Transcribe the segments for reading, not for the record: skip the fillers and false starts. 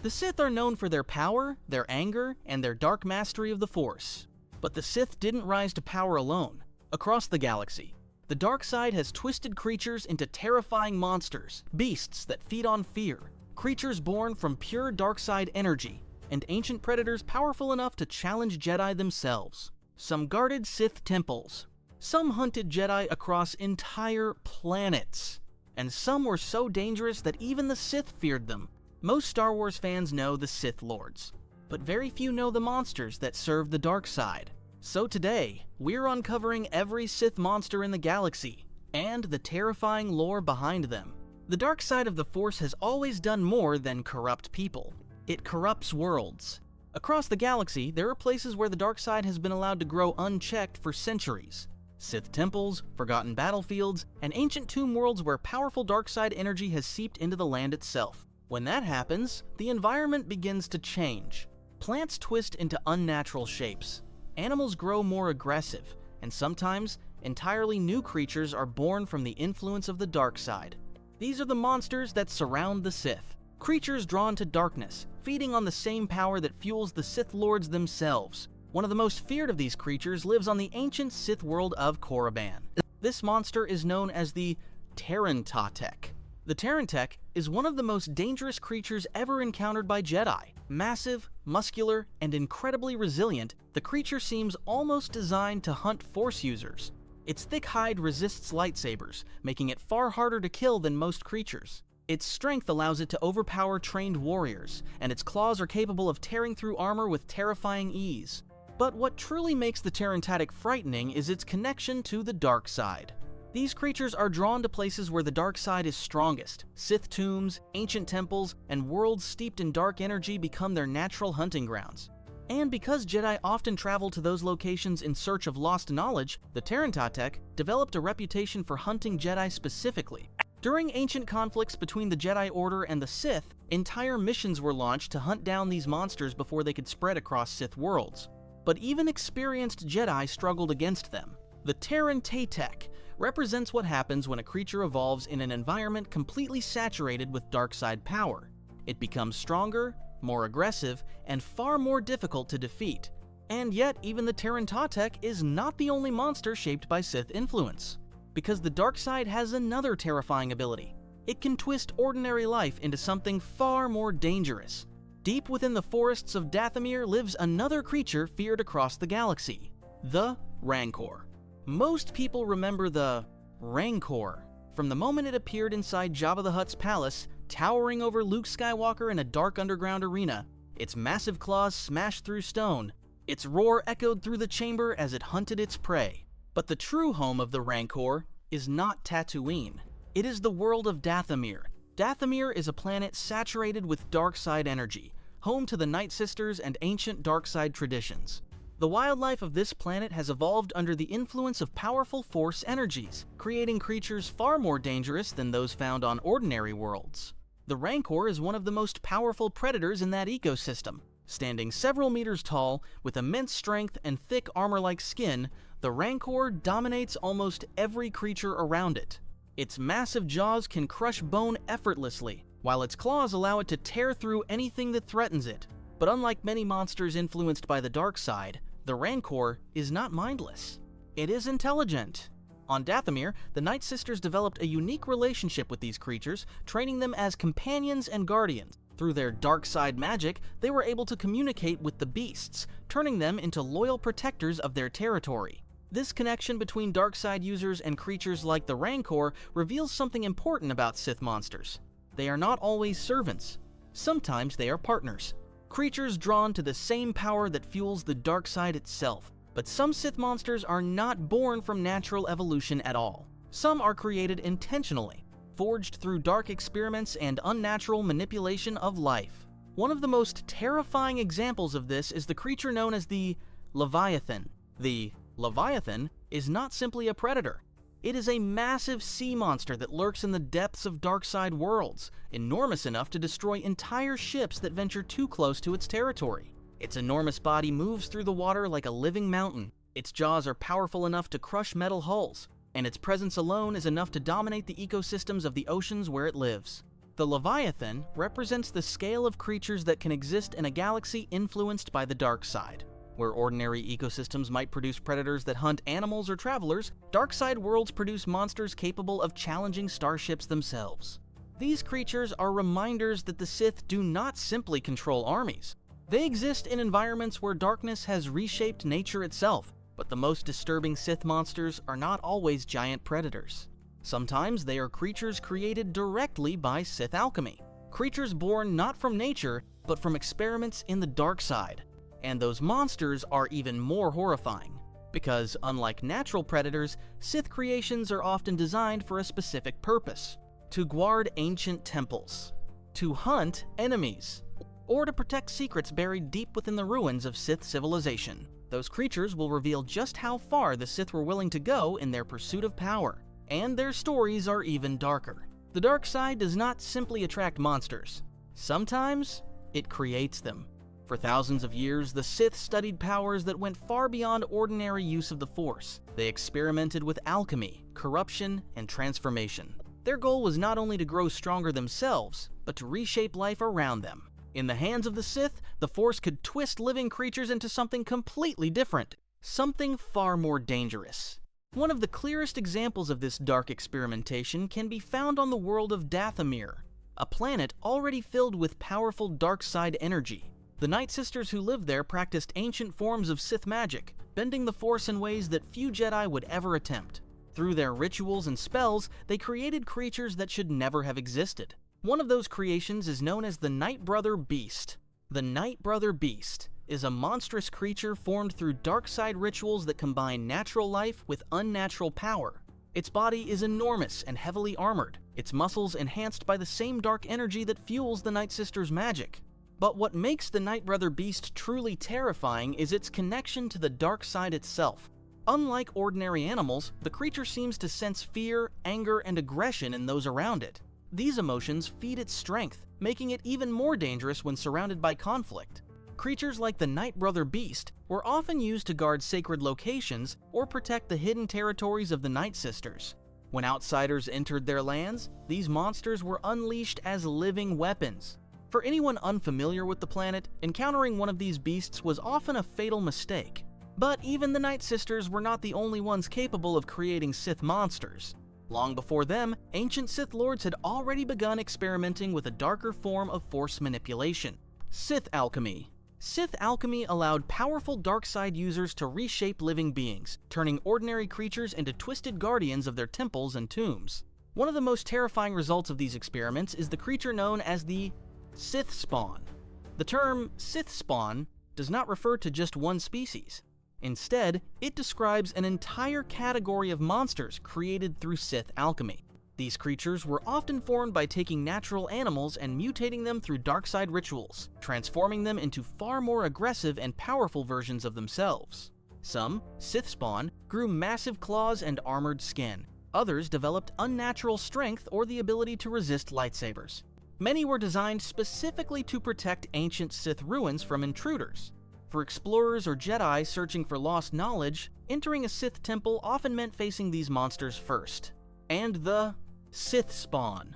The Sith are known for their power, their anger, and their dark mastery of the Force. But the Sith didn't rise to power alone. Across the galaxy, the dark side has twisted creatures into terrifying monsters, beasts that feed on fear, creatures born from pure dark side energy, and ancient predators powerful enough to challenge Jedi themselves. Some guarded Sith temples. Some hunted Jedi across entire planets. And some were so dangerous that even the Sith feared them. Most Star Wars fans know the Sith Lords, but very few know the monsters that serve the dark side. So today, we're uncovering every Sith monster in the galaxy, and the terrifying lore behind them. The dark side of the Force has always done more than corrupt people. It corrupts worlds. Across the galaxy, there are places where the dark side has been allowed to grow unchecked for centuries. Sith temples, forgotten battlefields, and ancient tomb worlds where powerful dark side energy has seeped into the land itself. When that happens, the environment begins to change. Plants twist into unnatural shapes. Animals grow more aggressive, and sometimes entirely new creatures are born from the influence of the dark side. These are the monsters that surround the Sith. Creatures drawn to darkness, feeding on the same power that fuels the Sith Lords themselves. One of the most feared of these creatures lives on the ancient Sith world of Korriban. This monster is known as the Tarantatek. The Tarantek is one of the most dangerous creatures ever encountered by Jedi. Massive, muscular, and incredibly resilient, the creature seems almost designed to hunt Force users. Its thick hide resists lightsabers, making it far harder to kill than most creatures. Its strength allows it to overpower trained warriors, and its claws are capable of tearing through armor with terrifying ease. But what truly makes the Tarantatek frightening is its connection to the dark side. These creatures are drawn to places where the dark side is strongest. Sith tombs, ancient temples, and worlds steeped in dark energy become their natural hunting grounds. And because Jedi often travel to those locations in search of lost knowledge, the Tarantatek developed a reputation for hunting Jedi specifically. During ancient conflicts between the Jedi Order and the Sith, entire missions were launched to hunt down these monsters before they could spread across Sith worlds. But even experienced Jedi struggled against them. The Tarantatek represents what happens when a creature evolves in an environment completely saturated with dark side power. It becomes stronger, more aggressive, and far more difficult to defeat. And yet, even the Tarantatek is not the only monster shaped by Sith influence. Because the dark side has another terrifying ability. It can twist ordinary life into something far more dangerous. Deep within the forests of Dathomir lives another creature feared across the galaxy, the Rancor. Most people remember the Rancor from the moment it appeared inside Jabba the Hutt's palace, towering over Luke Skywalker in a dark underground arena. Its massive claws smashed through stone. Its roar echoed through the chamber as it hunted its prey. But the true home of the Rancor is not Tatooine. It is the world of Dathomir. Dathomir is a planet saturated with dark side energy, home to the Night Sisters and ancient dark side traditions. The wildlife of this planet has evolved under the influence of powerful Force energies, creating creatures far more dangerous than those found on ordinary worlds. The Rancor is one of the most powerful predators in that ecosystem. Standing several meters tall, with immense strength and thick armor-like skin, the Rancor dominates almost every creature around it. Its massive jaws can crush bone effortlessly, while its claws allow it to tear through anything that threatens it. But unlike many monsters influenced by the dark side, the Rancor is not mindless. It is intelligent. On Dathomir, the Night Sisters developed a unique relationship with these creatures, training them as companions and guardians. Through their dark side magic, they were able to communicate with the beasts, turning them into loyal protectors of their territory. This connection between dark side users and creatures like the Rancor reveals something important about Sith monsters. They are not always servants. Sometimes they are partners. Creatures drawn to the same power that fuels the dark side itself. But some Sith monsters are not born from natural evolution at all. Some are created intentionally, forged through dark experiments and unnatural manipulation of life. One of the most terrifying examples of this is the creature known as the Leviathan. The Leviathan is not simply a predator. It is a massive sea monster that lurks in the depths of dark-side worlds, enormous enough to destroy entire ships that venture too close to its territory. Its enormous body moves through the water like a living mountain. Its jaws are powerful enough to crush metal hulls, and its presence alone is enough to dominate the ecosystems of the oceans where it lives. The Leviathan represents the scale of creatures that can exist in a galaxy influenced by the dark side. Where ordinary ecosystems might produce predators that hunt animals or travelers, dark side worlds produce monsters capable of challenging starships themselves. These creatures are reminders that the Sith do not simply control armies. They exist in environments where darkness has reshaped nature itself, but the most disturbing Sith monsters are not always giant predators. Sometimes they are creatures created directly by Sith alchemy, creatures born not from nature, but from experiments in the dark side. And those monsters are even more horrifying, because unlike natural predators, Sith creations are often designed for a specific purpose: to guard ancient temples, to hunt enemies, or to protect secrets buried deep within the ruins of Sith civilization. Those creatures will reveal just how far the Sith were willing to go in their pursuit of power, and their stories are even darker. The dark side does not simply attract monsters. Sometimes, it creates them. For thousands of years, the Sith studied powers that went far beyond ordinary use of the Force. They experimented with alchemy, corruption, and transformation. Their goal was not only to grow stronger themselves, but to reshape life around them. In the hands of the Sith, the Force could twist living creatures into something completely different, something far more dangerous. One of the clearest examples of this dark experimentation can be found on the world of Dathomir, a planet already filled with powerful dark side energy. The Night Sisters who lived there practiced ancient forms of Sith magic, bending the Force in ways that few Jedi would ever attempt. Through their rituals and spells, they created creatures that should never have existed. One of those creations is known as the Night Brother Beast. The Night Brother Beast is a monstrous creature formed through dark side rituals that combine natural life with unnatural power. Its body is enormous and heavily armored, its muscles enhanced by the same dark energy that fuels the Night Sisters' magic. But what makes the Night Brother Beast truly terrifying is its connection to the dark side itself. Unlike ordinary animals, the creature seems to sense fear, anger, and aggression in those around it. These emotions feed its strength, making it even more dangerous when surrounded by conflict. Creatures like the Night Brother Beast were often used to guard sacred locations or protect the hidden territories of the Night Sisters. When outsiders entered their lands, these monsters were unleashed as living weapons. For anyone unfamiliar with the planet, encountering one of these beasts was often a fatal mistake. But even the Night Sisters were not the only ones capable of creating Sith monsters. Long before them, ancient Sith Lords had already begun experimenting with a darker form of Force manipulation: Sith alchemy. Sith alchemy allowed powerful dark side users to reshape living beings, turning ordinary creatures into twisted guardians of their temples and tombs. One of the most terrifying results of these experiments is the creature known as the Sith Spawn. The term Sith Spawn does not refer to just one species. Instead, it describes an entire category of monsters created through Sith alchemy. These creatures were often formed by taking natural animals and mutating them through darkside rituals, transforming them into far more aggressive and powerful versions of themselves. Some, Sith Spawn, grew massive claws and armored skin. Others developed unnatural strength or the ability to resist lightsabers. Many were designed specifically to protect ancient Sith ruins from intruders. For explorers or Jedi searching for lost knowledge, entering a Sith temple often meant facing these monsters first. And the Sith Spawn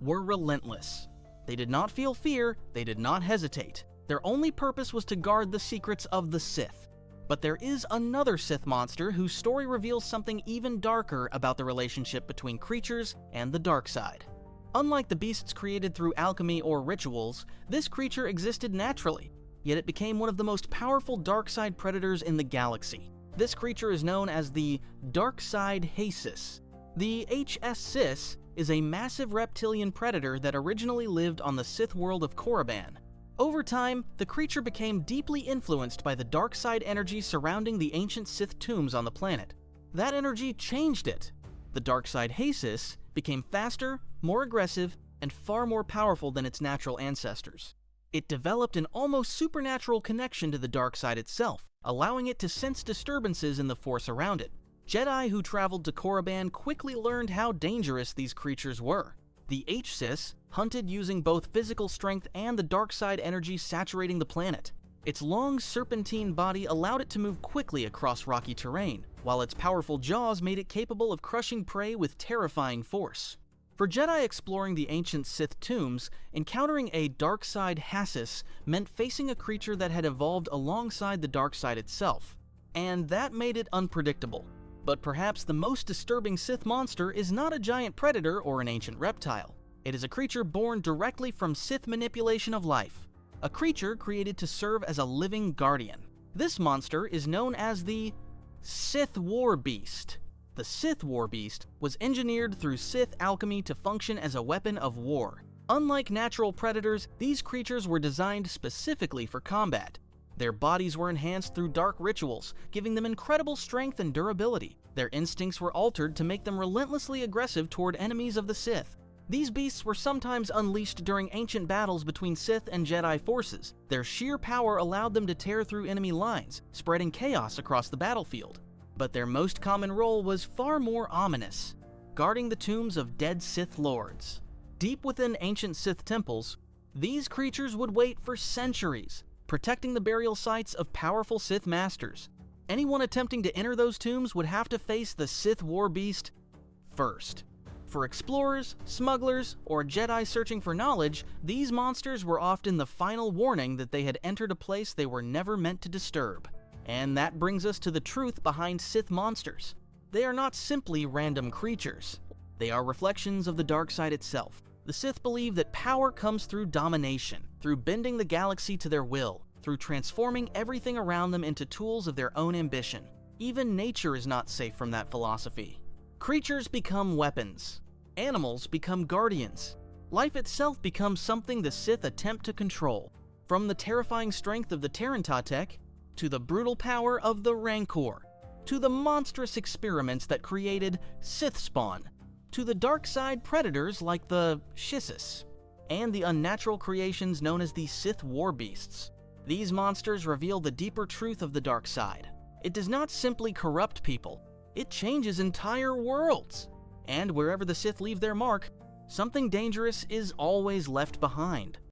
were relentless. They did not feel fear, they did not hesitate. Their only purpose was to guard the secrets of the Sith. But there is another Sith monster whose story reveals something even darker about the relationship between creatures and the dark side. Unlike the beasts created through alchemy or rituals, this creature existed naturally, yet it became one of the most powerful dark side predators in the galaxy. This creature is known as the Dark Side Hasis. The HS Sis is a massive reptilian predator that originally lived on the Sith world of Korriban. Over time, the creature became deeply influenced by the dark side energy surrounding the ancient Sith tombs on the planet. That energy changed it. The Dark Side Hasis became faster, more aggressive, and far more powerful than its natural ancestors. It developed an almost supernatural connection to the dark side itself, allowing it to sense disturbances in the Force around it. Jedi who traveled to Korriban quickly learned how dangerous these creatures were. The H-Sis hunted using both physical strength and the dark side energy saturating the planet. Its long serpentine body allowed it to move quickly across rocky terrain, while its powerful jaws made it capable of crushing prey with terrifying force. For Jedi exploring the ancient Sith tombs, encountering a dark side Hassis meant facing a creature that had evolved alongside the dark side itself, and that made it unpredictable. But perhaps the most disturbing Sith monster is not a giant predator or an ancient reptile. It is a creature born directly from Sith manipulation of life, a creature created to serve as a living guardian. This monster is known as the Sith War Beast. The Sith War Beast was engineered through Sith alchemy to function as a weapon of war. Unlike natural predators, these creatures were designed specifically for combat. Their bodies were enhanced through dark rituals, giving them incredible strength and durability. Their instincts were altered to make them relentlessly aggressive toward enemies of the Sith. These beasts were sometimes unleashed during ancient battles between Sith and Jedi forces. Their sheer power allowed them to tear through enemy lines, spreading chaos across the battlefield. But their most common role was far more ominous, guarding the tombs of dead Sith Lords. Deep within ancient Sith temples, these creatures would wait for centuries, protecting the burial sites of powerful Sith masters. Anyone attempting to enter those tombs would have to face the Sith War Beast first. For explorers, smugglers, or Jedi searching for knowledge, these monsters were often the final warning that they had entered a place they were never meant to disturb. And that brings us to the truth behind Sith monsters. They are not simply random creatures. They are reflections of the dark side itself. The Sith believe that power comes through domination, through bending the galaxy to their will, through transforming everything around them into tools of their own ambition. Even nature is not safe from that philosophy. Creatures become weapons. Animals become guardians. Life itself becomes something the Sith attempt to control. From the terrifying strength of the Terran Tech, to the brutal power of the Rancor, to the monstrous experiments that created Sith spawn, to the dark side predators like the Shissis, and the unnatural creations known as the Sith War Beasts. These monsters reveal the deeper truth of the dark side. It does not simply corrupt people, it changes entire worlds. And wherever the Sith leave their mark, something dangerous is always left behind.